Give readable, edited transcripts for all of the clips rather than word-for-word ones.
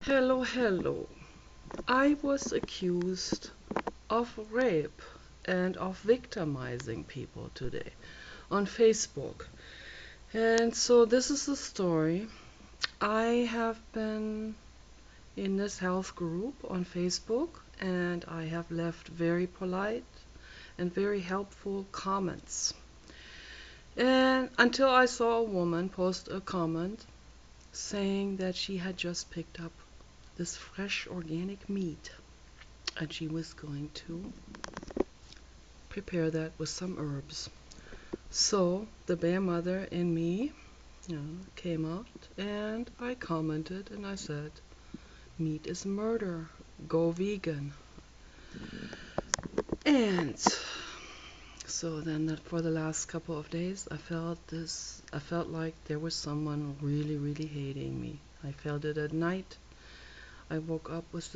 Hello, hello. I was accused of rape and of victimizing people today on Facebook. And so this is the story. I have been in this health group on Facebook and I have left very polite and very helpful comments. And until I saw a woman post a comment saying that she had just picked up this fresh organic meat and she was going to prepare that with some herbs. So the bear mother in me, came out and I commented and I said, meat is murder, go vegan. And so then for the last couple of days I felt like there was someone really, really hating me. I felt it at night. I woke up with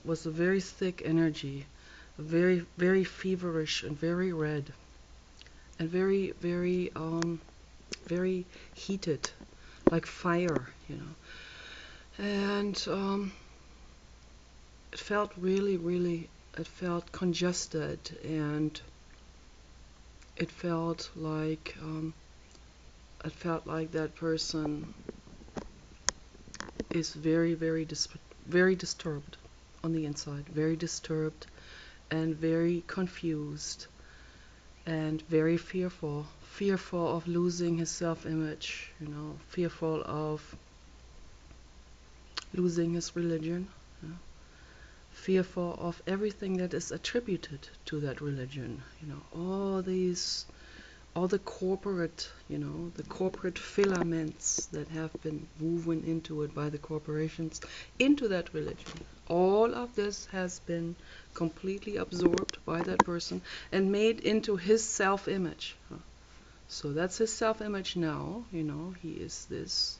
was a very thick energy, very, very feverish and very red and very, very, very heated, like fire. And it felt really, really, it felt congested, and it felt like, that person is very, very, very disturbed on the inside, very disturbed and very confused and very fearful of losing his self-image, fearful of losing his religion, you know, fearful of everything that is attributed to that religion, all the corporate, the corporate filaments that have been woven into it by the corporations into that religion. All of this has been completely absorbed by that person and made into his self-image. So that's his self-image now. He is this.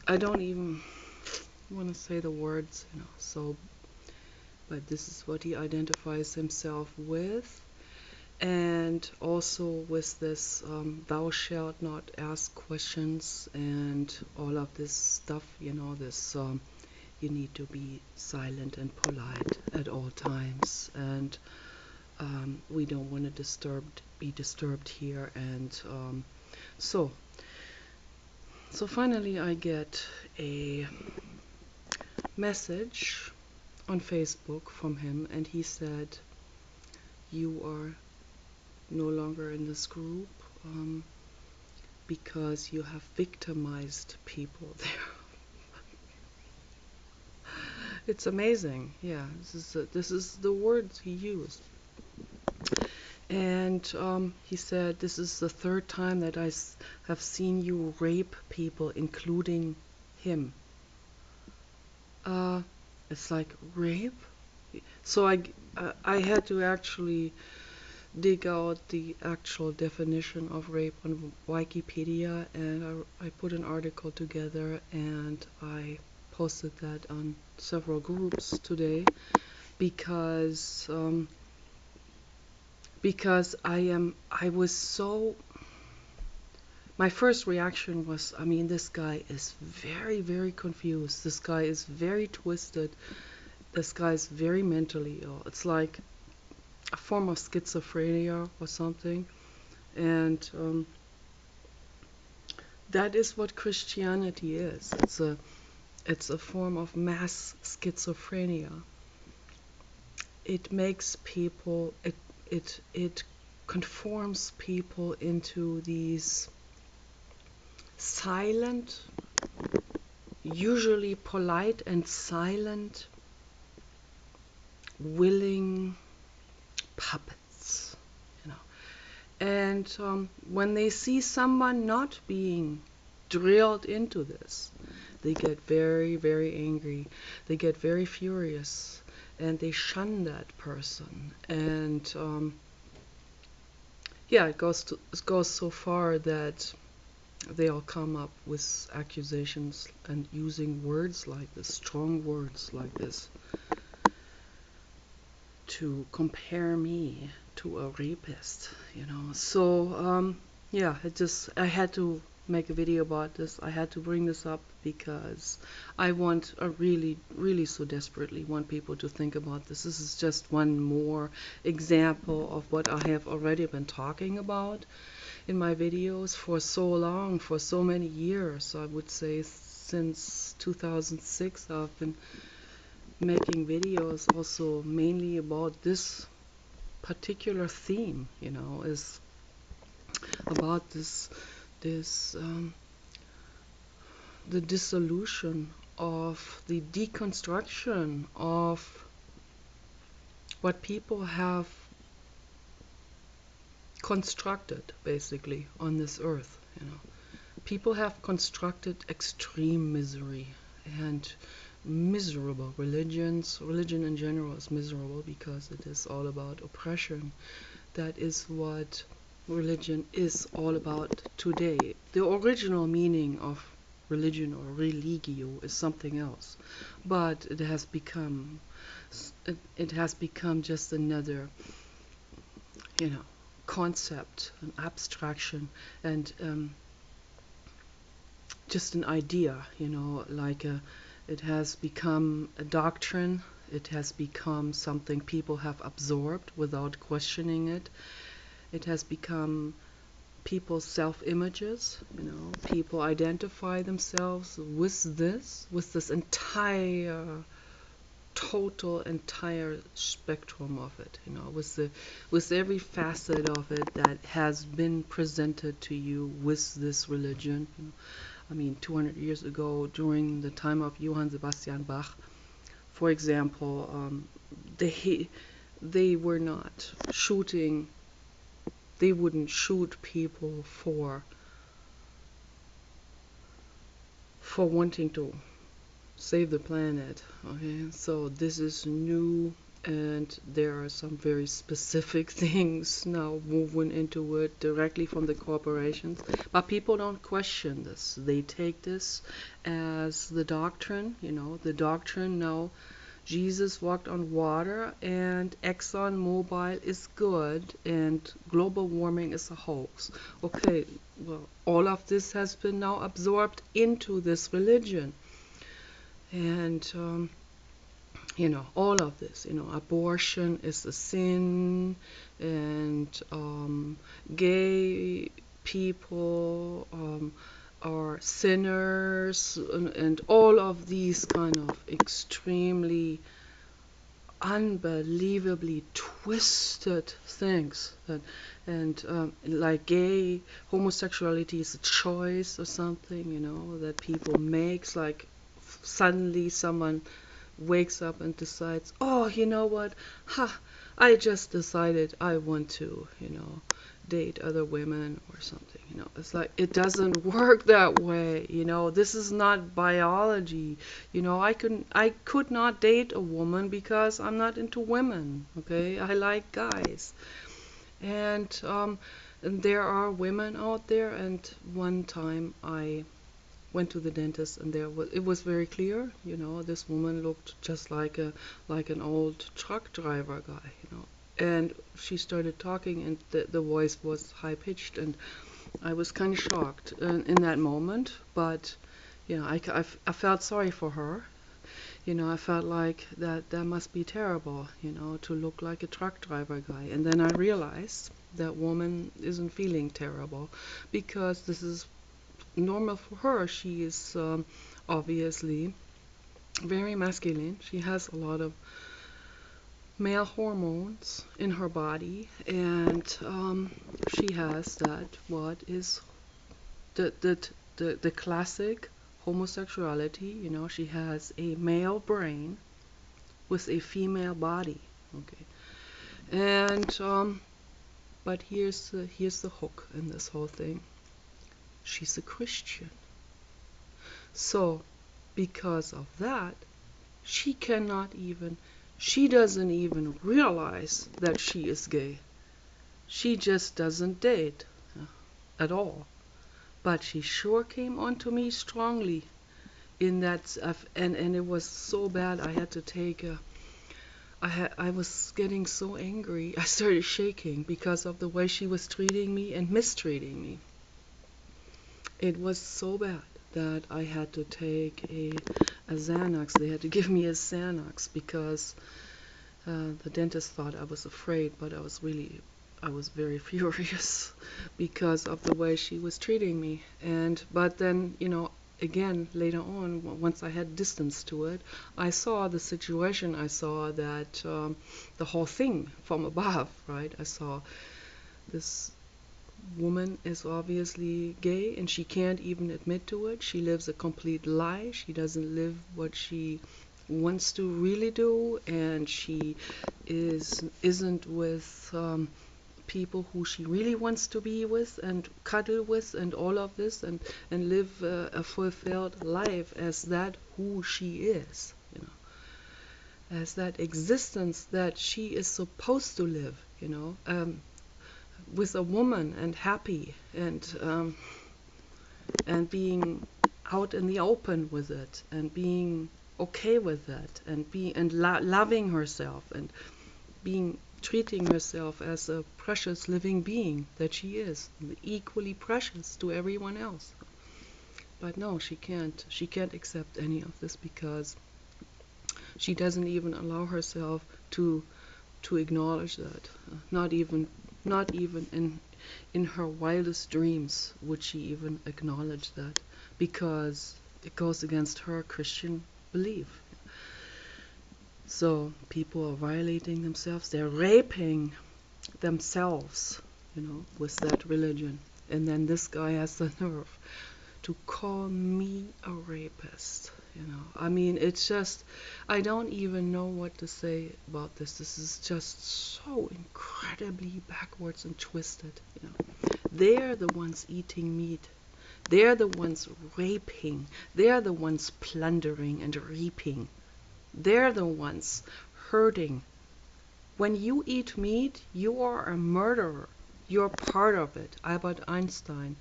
I don't even want to say the words, but this is what he identifies himself with. And also with this, thou shalt not ask questions and all of this stuff, this, you need to be silent and polite at all times. And we don't want to be disturbed here. And so finally I get a message on Facebook from him, and he said, you are no longer in this group because you have victimized people there. It's amazing. Yeah, this is the words he used. And he said, this is the third time that I have seen you rape people, including him. It's like, rape? So I had to actually dig out the actual definition of rape on Wikipedia, and I put an article together and I posted that on several groups today because I was so, my first reaction was, this guy is very, very confused. This guy is very twisted. This guy is very mentally ill. It's like a form of schizophrenia or something. And that is what Christianity is. It's a form of mass schizophrenia. It makes people, it conforms people into these silent, usually polite and silent, willing puppets, And when they see someone not being drilled into this, they get very, very angry. They get very furious, and they shun that person. And it goes so far that they'll come up with accusations and using words like this, strong words like this, to compare me to a rapist. So I had to make a video about this. I had to bring this up because I really so desperately want people to think about this. This is just one more example of what I have already been talking about in my videos for so long, for so many years. I would say since 2006 I've been making videos also mainly about this particular theme, is about this the dissolution of the deconstruction of what people have constructed basically on this earth. People have constructed extreme misery and miserable religions. Religion in general is miserable because it is all about oppression. That is what religion is all about today. The original meaning of religion or religio is something else, but it has become just another, concept, an abstraction, and just an idea, it has become a doctrine. It has become something people have absorbed without questioning it. It has become people's self-images. People identify themselves with this entire spectrum of it, with every facet of it that has been presented to you with this religion. 200 years ago, during the time of Johann Sebastian Bach, for example, they were not shooting. They wouldn't shoot people for wanting to save the planet. Okay, so this is new, and there are some very specific things now woven into it directly from the corporations. But people don't question this. They take this as the doctrine. The doctrine now. Jesus walked on water, and ExxonMobil is good, and global warming is a hoax. Okay, well, all of this has been now absorbed into this religion. And, all of this, abortion is a sin, and gay people are sinners, and all of these kind of extremely unbelievably twisted things, and like gay homosexuality is a choice or something, that people makes, like suddenly someone wakes up and decides, oh, you know what, I just decided I want to, date other women or something. It's like, it doesn't work that way. This is not biology. I could not date a woman because I'm not into women. Okay, I like guys, and there are women out there. And one time I went to the dentist, and it was very clear. This woman looked just like an old truck driver guy. And she started talking, and the voice was high pitched, and I was kind of shocked in that moment. But I felt sorry for her. I felt like that must be terrible, to look like a truck driver guy. And then I realized that woman isn't feeling terrible because this is normal for her. She is obviously very masculine. She has a lot of male hormones in her body, and she has what is the classic homosexuality. She has a male brain with a female body. Okay, and but here's the hook in this whole thing. She's a Christian. So because of that, she doesn't even realize that she is gay. She just doesn't date at all. But she sure came onto me strongly in that, and it was so bad. I had to take I was getting so angry. I started shaking because of the way she was treating me and mistreating me. It was so bad that I had to take a Xanax. They had to give me a Xanax because the dentist thought I was afraid, but I was very furious because of the way she was treating me. But then, again, later on, once I had distance to it, I saw the situation. I saw that the whole thing from above, right? I saw this woman is obviously gay and she can't even admit to it. She lives a complete lie. She doesn't live what she wants to really do, and she isn't with people who she really wants to be with and cuddle with and all of this, and live a fulfilled life as that who she is, as that existence that she is supposed to live, with a woman and happy and being out in the open with it and being okay with it and loving herself and being treating herself as a precious living being that she is, equally precious to everyone else. But no, she can't accept any of this because she doesn't even allow herself to acknowledge that. Not even in her wildest dreams would she even acknowledge that, because it goes against her Christian belief. So people are violating themselves, they're raping themselves, with that religion. And then this guy has the nerve to call me a rapist. I mean, it's just, I don't even know what to say about this. This is just so incredibly backwards and twisted. They're the ones eating meat. They're the ones raping. They're the ones plundering and reaping. They're the ones hurting. When you eat meat, you are a murderer. You're part of it. Albert Einstein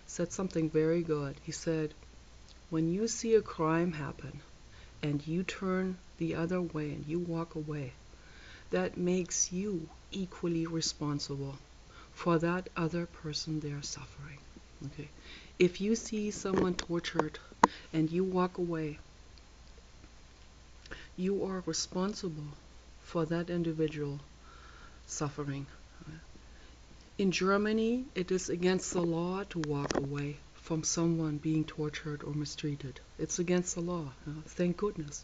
said something very good. He said, when you see a crime happen and you turn the other way and you walk away, that makes you equally responsible for that other person they're suffering. Okay? If you see someone tortured and you walk away, you are responsible for that individual suffering. In Germany, it is against the law to walk away from someone being tortured or mistreated. It's against the law. Thank goodness.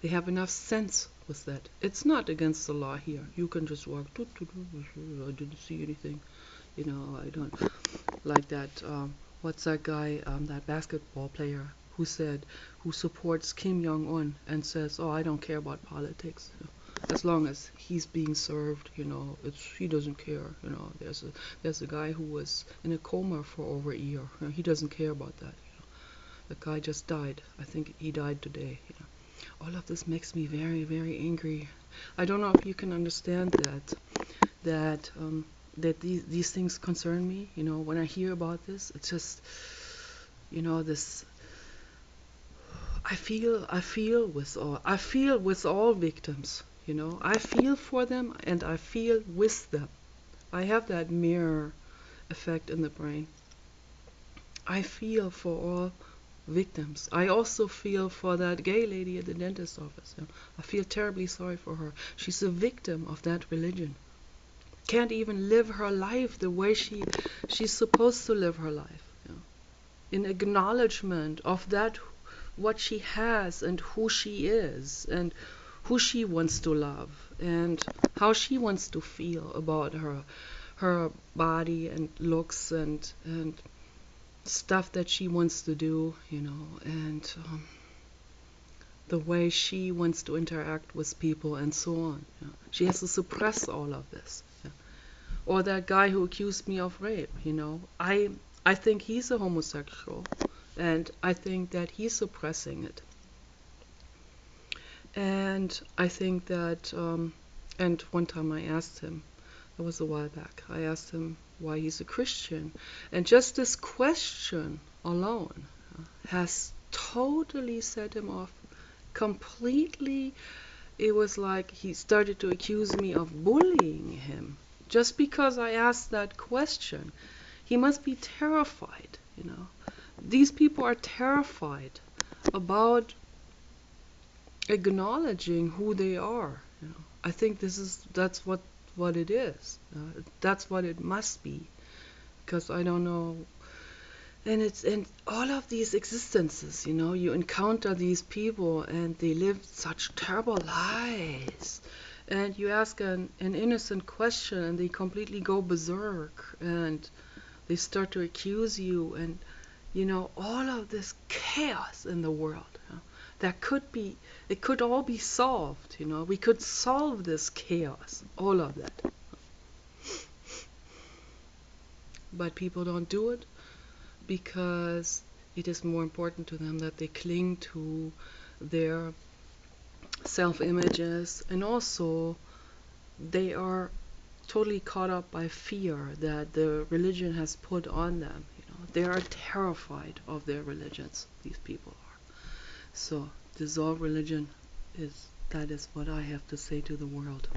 They have enough sense with that. It's not against the law here. You can just walk. I didn't see anything. I don't like that. What's that guy, that basketball player who supports Kim Jong-un and says, "Oh, I don't care about politics." As long as he's being served, he doesn't care. There's a guy who was in a coma for over a year. He doesn't care about that. The guy just died. I think he died today. All of this makes me very, very angry. I don't know if you can understand that these things concern me. When I hear about this, it's just, this. I feel with all victims. I feel for them and I feel with them. I have that mirror effect in the brain. I feel for all victims. I also feel for that gay lady at the dentist's office. I feel terribly sorry for her. She's a victim of that religion. Can't even live her life the way she's supposed to live her life. In acknowledgement of that, what she has and who she is and who she wants to love and how she wants to feel about her body and looks and stuff that she wants to do, and the way she wants to interact with people and so on. She has to suppress all of this. Or that guy who accused me of rape, I think he's a homosexual and I think that he's suppressing it. And I think that, and one time I asked him, it was a while back, I asked him why he's a Christian. And just this question alone has totally set him off completely. It was like he started to accuse me of bullying him just because I asked that question. He must be terrified, these people are terrified about acknowledging who they are. I think that's what it is. That's what it must be, because I don't know. And all of these existences, you encounter these people and they live such terrible lives. And you ask an innocent question and they completely go berserk and they start to accuse you, and all of this chaos in the world. That could be, it could all be solved. We could solve this chaos, all of that. But people don't do it because it is more important to them that they cling to their self-images, and also they are totally caught up by fear that the religion has put on them. They are terrified of their religions, these people are. So dissolve religion, that is what I have to say to the world.